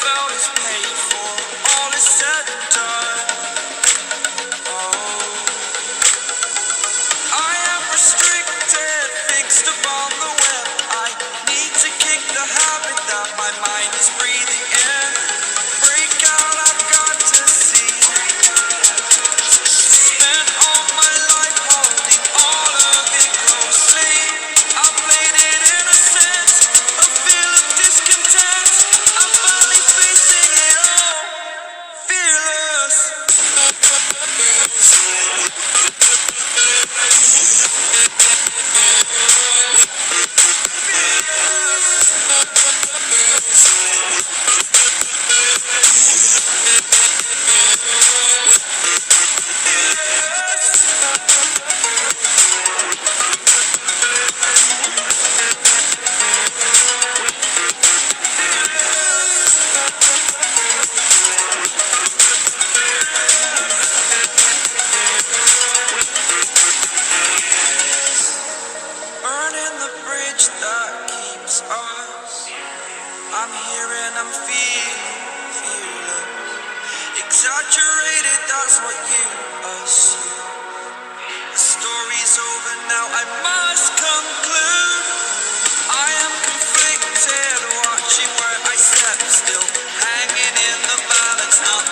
felt is paid for, all is said and done. Oh, I am restricted, fixed upon the web. I need to kick the habit that my mind is breathing in. Break out, I've got to see. Spent all my life holding all of it closely. I played it innocent, a feel of discontent. I'm finally facing it all, fearless. Burning the bridge that keeps us. I'm here and I'm feeling fearless. Exaggerated, that's what you assume. The story's over now, I must conclude. I am conflicted, watching where I step, still hanging in the balance, not